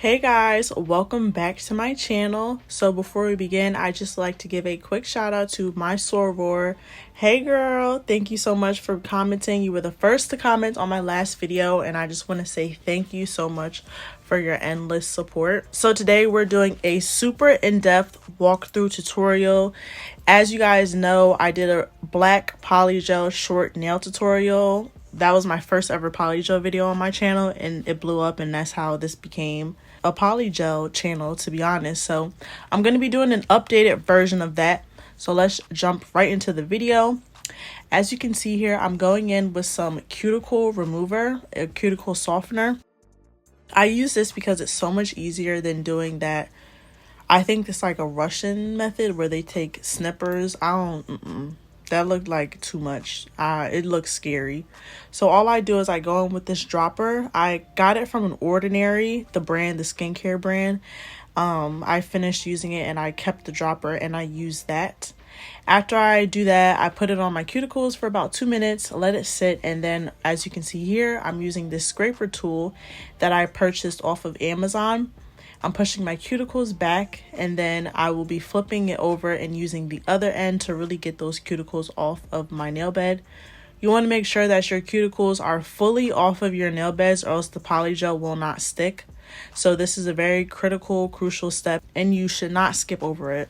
Hey guys, welcome back to my channel. So before we begin, I just like to give a quick shout out to my soror. Hey girl, thank you so much for commenting. You were the first to comment on my last video, and I just want to say thank you so much for your endless support. So today we're doing a super in-depth walkthrough tutorial. As you guys know, I did a black polygel short nail tutorial. That was my first ever polygel video on my channel, and it blew up, and that's how this became a polygel channel, to be honest. So I'm going to be doing an updated version of that. So let's jump right into the video. As you can see here, I'm going in with some cuticle remover, a cuticle softener. I use this because it's so much easier than doing that. I think it's like a Russian method where they take snippers. That looked like too much. It looks scary. So all I do is I go in with this dropper. I got it from an Ordinary, the brand, the skincare brand. I finished using it and I kept the dropper and I use that. After I do that, I put it on my cuticles for about 2 minutes, let it sit, and then as you can see here, I'm using this scraper tool that I purchased off of Amazon. I'm pushing my cuticles back, and then I will be flipping it over and using the other end to really get those cuticles off of my nail bed. You want to make sure that your cuticles are fully off of your nail beds, or else the polygel will not stick. So this is a very critical, crucial step, and you should not skip over it.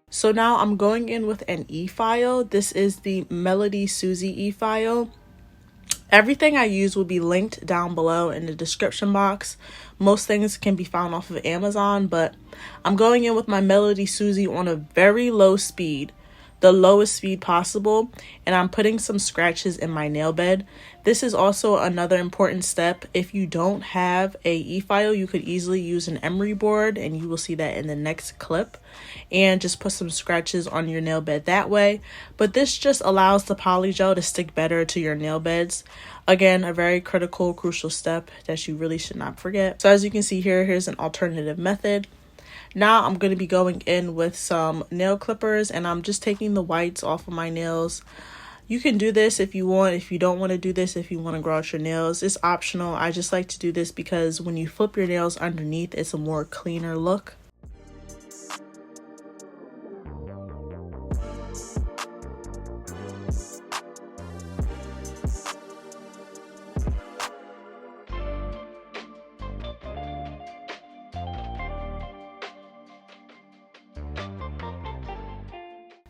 So now I'm going in with an e-file. This is the Melody Susie e-file. Everything I use will be linked down below in the description box. Most things can be found off of Amazon, but I'm going in with my Melody Susie on a very low speed, the lowest speed possible, and I'm putting some scratches in my nail bed. This is also another important step. If you don't have a e-file, you could easily use an emery board, and you will see that in the next clip, and just put some scratches on your nail bed that way. But this just allows the polygel to stick better to your nail beds. Again, a very critical, crucial step that you really should not forget. So as you can see here, here's an alternative method. Now I'm going to be going in with some nail clippers, and I'm just taking the whites off of my nails. You can do this if you want. If you don't want to do this, if you want to grow out your nails, it's optional. I just like to do this because when you flip your nails underneath, it's a more cleaner look.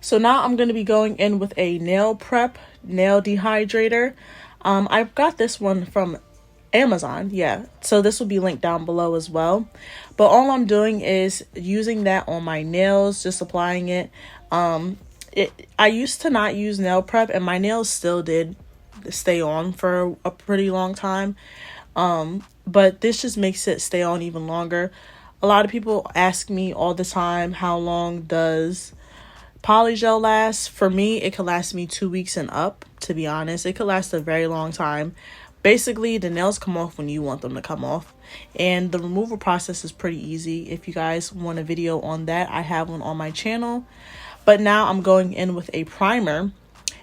So now I'm going to be going in with a nail prep, nail dehydrator. I've got this one from Amazon, yeah. So this will be linked down below as well. But all I'm doing is using that on my nails, just applying it. I used to not use nail prep, and my nails still did stay on for a pretty long time. But this just makes it stay on even longer. A lot of people ask me all the time, how long does polygel lasts? For me, it could last me 2 weeks and up, to be honest. It could last a very long time. Basically, the nails come off when you want them to come off, and the removal process is pretty easy. If you guys want a video on that, I have one on my channel. But now I'm going in with a primer,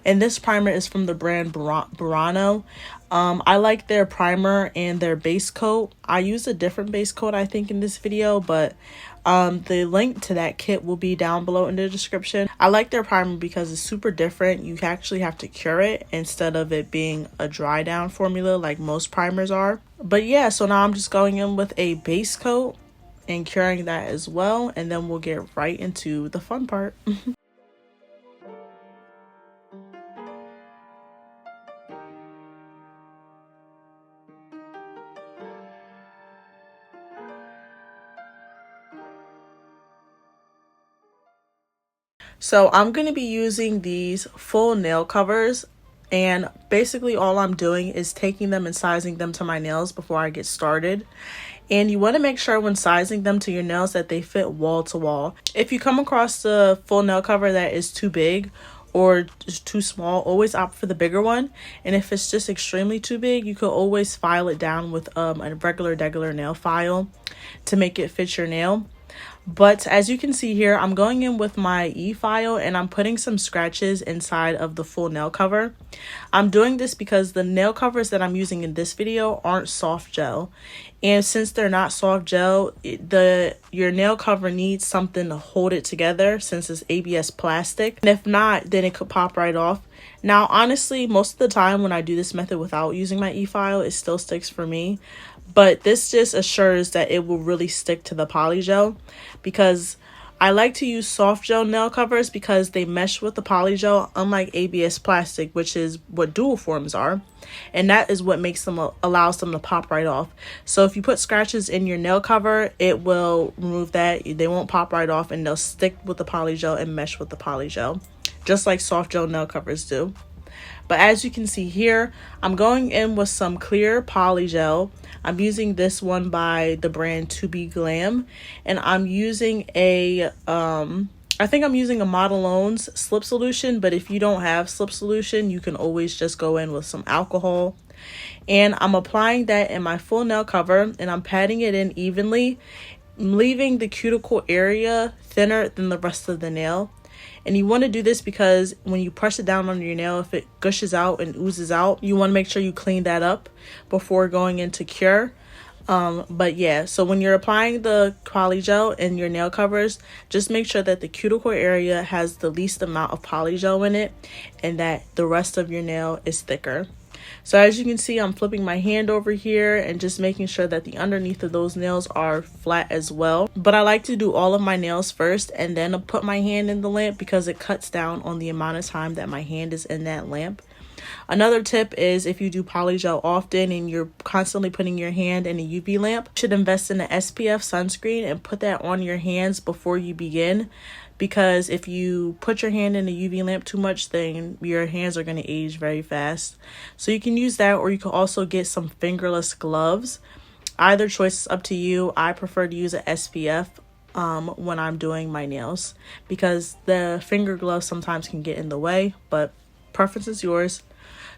and this primer is from the brand Burano. I like their primer and their base coat. I use a different base coat, I think, in this video, but the link to that kit will be down below in the description. I like their primer because it's super different. You actually have to cure it instead of it being a dry down formula like most primers are. But yeah, so now I'm just going in with a base coat and curing that as well, and then we'll get right into the fun part. So I'm going to be using these full nail covers, and basically all I'm doing is taking them and sizing them to my nails before I get started. And you want to make sure when sizing them to your nails that they fit wall to wall. If you come across the full nail cover that is too big or is too small, always opt for the bigger one. And if it's just extremely too big, you could always file it down with a regular nail file to make it fit your nail. But as you can see here, I'm going in with my e-file and I'm putting some scratches inside of the full nail cover. I'm doing this because the nail covers that I'm using in this video aren't soft gel. And since they're not soft gel, your nail cover needs something to hold it together since it's ABS plastic. And if not, then it could pop right off. Now, honestly, most of the time when I do this method without using my e-file, it still sticks for me. But this just assures that it will really stick to the polygel, because I like to use soft gel nail covers because they mesh with the polygel, unlike ABS plastic, which is what dual forms are. And that is what allows them to pop right off. So if you put scratches in your nail cover, it will remove that. They won't pop right off and they'll stick with the polygel and mesh with the polygel, just like soft gel nail covers do. But as you can see here, I'm going in with some clear polygel. I'm using this one by the brand To Be Glam, and I'm using I think I'm using a Modelone's slip solution, but if you don't have slip solution, you can always just go in with some alcohol. And I'm applying that in my full nail cover, and I'm patting it in evenly, leaving the cuticle area thinner than the rest of the nail. And you want to do this because when you press it down on your nail, if it gushes out and oozes out, you want to make sure you clean that up before going into cure. But yeah, so when you're applying the polygel in your nail covers, just make sure that the cuticle area has the least amount of polygel in it and that the rest of your nail is thicker. So as you can see, I'm flipping my hand over here and just making sure that the underneath of those nails are flat as well. But I like to do all of my nails first and then put my hand in the lamp because it cuts down on the amount of time that my hand is in that lamp. Another tip is if you do polygel often and you're constantly putting your hand in a UV lamp, you should invest in an SPF sunscreen and put that on your hands before you begin. Because if you put your hand in a UV lamp too much, then your hands are going to age very fast. So you can use that, or you can also get some fingerless gloves. Either choice is up to you. I prefer to use an SPF when I'm doing my nails because the finger gloves sometimes can get in the way, but preference is yours.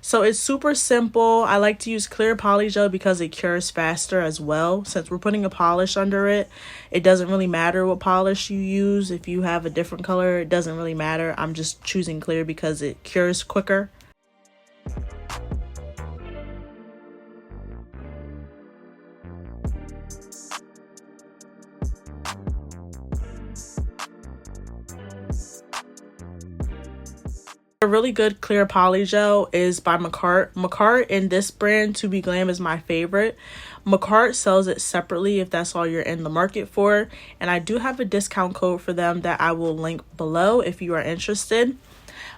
So it's super simple. I like to use clear polygel because it cures faster as well. Since we're putting a polish under it, it doesn't really matter what polish you use. If you have a different color, it doesn't really matter. I'm just choosing clear because it cures quicker. A really good clear polygel is by MAKARRT. MAKARRT and this brand, To Be Glam, is my favorite. MAKARRT sells it separately if that's all you're in the market for. And I do have a discount code for them that I will link below if you are interested.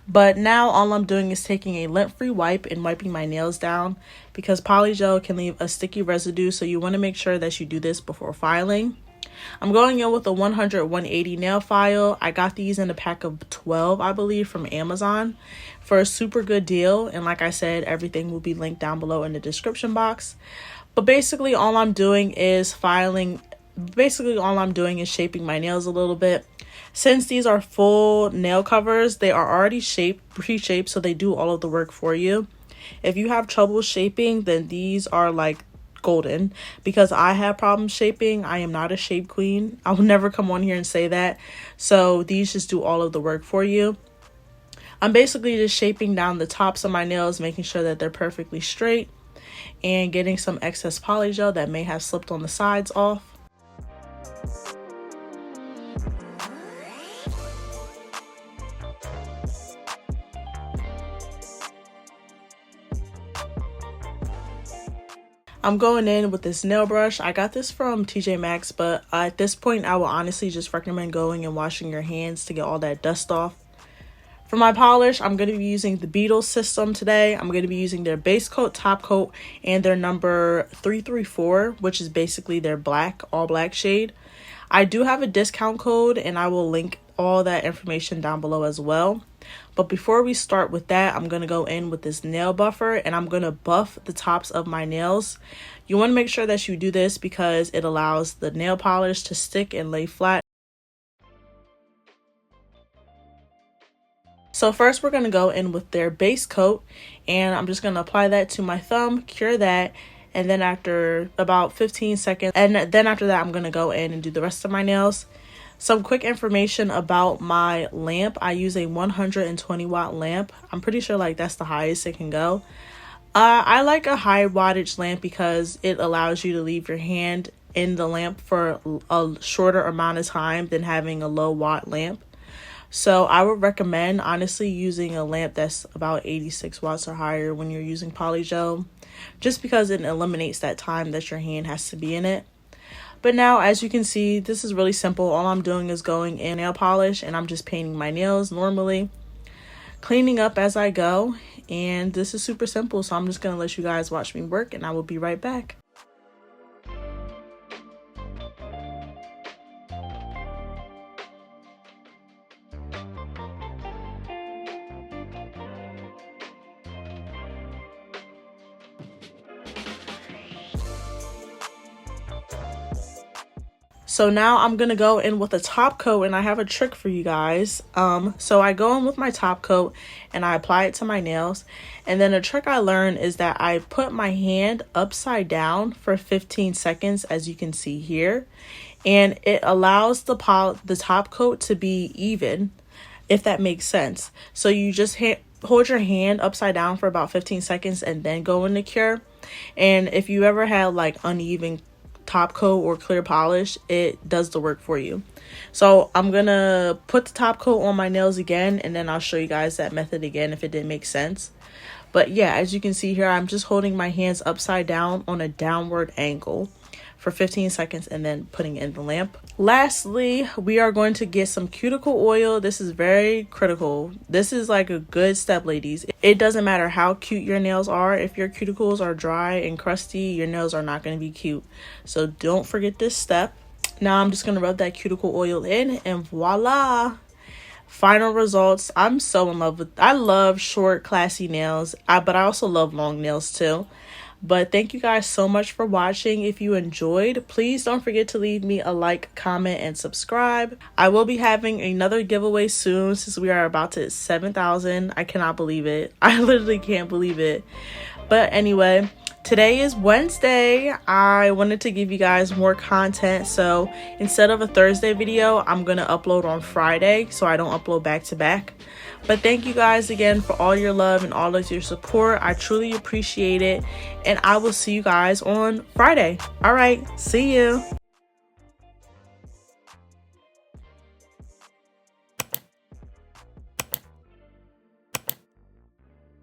But now all I'm doing is taking a lint-free wipe and wiping my nails down because polygel can leave a sticky residue. So you want to make sure that you do this before filing. I'm going in with a 100-180 nail file. I got these in a pack of 12, I believe, from Amazon for a super good deal. And like I said, everything will be linked down below in the description box. But basically all I'm doing is shaping my nails a little bit. Since these are full nail covers, they are already pre-shaped, so they do all of the work for you. If you have trouble shaping, then these are like golden because I have problems shaping. I am not a shape queen. I will never come on here and say that. So these just do all of the work for you. I'm basically just shaping down the tops of my nails, making sure that they're perfectly straight and getting some excess polygel that may have slipped on the sides off. I'm going in with this nail brush. I got this from TJ Maxx, but at this point, I will honestly just recommend going and washing your hands to get all that dust off. For my polish, I'm going to be using the Beetles system today. I'm going to be using their base coat, top coat, and their number 334, which is basically their all black shade. I do have a discount code and I will link all that information down below as well. But before we start with that, I'm going to go in with this nail buffer and I'm going to buff the tops of my nails. You want to make sure that you do this because it allows the nail polish to stick and lay flat. So first we're going to go in with their base coat and I'm just going to apply that to my thumb, cure that, and then after about 15 seconds, and then after that I'm going to go in and do the rest of my nails. Some quick information about my lamp. I use a 120 watt lamp. I'm pretty sure like that's the highest it can go. I like a high wattage lamp because it allows you to leave your hand in the lamp for a shorter amount of time than having a low watt lamp. So I would recommend honestly using a lamp that's about 86 watts or higher when you're using Polygel, just because it eliminates that time that your hand has to be in it. But now, as you can see, this is really simple. All I'm doing is going in nail polish and I'm just painting my nails normally, cleaning up as I go. And this is super simple. So I'm just going to let you guys watch me work and I will be right back. So now I'm going to go in with a top coat and I have a trick for you guys. So I go in with my top coat and I apply it to my nails. And then a trick I learned is that I put my hand upside down for 15 seconds, as you can see here. And it allows the top coat to be even, if that makes sense. So you just hold your hand upside down for about 15 seconds and then go in the cure. And if you ever had like uneven top coat or clear polish, it does the work for you. So I'm gonna put the top coat on my nails again and then I'll show you guys that method again if it didn't make sense. But yeah, as you can see here, I'm just holding my hands upside down on a downward angle for 15 seconds and then putting it in the lamp. Lastly, we are going to get some cuticle oil. This is very critical. This is like a good step, ladies. It doesn't matter how cute your nails are. If your cuticles are dry and crusty, your nails are not going to be cute. So don't forget this step. Now I'm just going to rub that cuticle oil in and voila. Final results. I'm so in love with, I love short, classy nails, but I also love long nails too. But thank you guys so much for watching. If you enjoyed, please don't forget to leave me a like, comment, and subscribe. I will be having another giveaway soon since we are about to hit 7,000. I cannot believe it. I literally can't believe it. But anyway, today is Wednesday. I wanted to give you guys more content. So instead of a Thursday video, I'm going to upload on Friday so I don't upload back to back. But thank you guys again for all your love and all of your support. I truly appreciate it. And I will see you guys on Friday. All right. See you.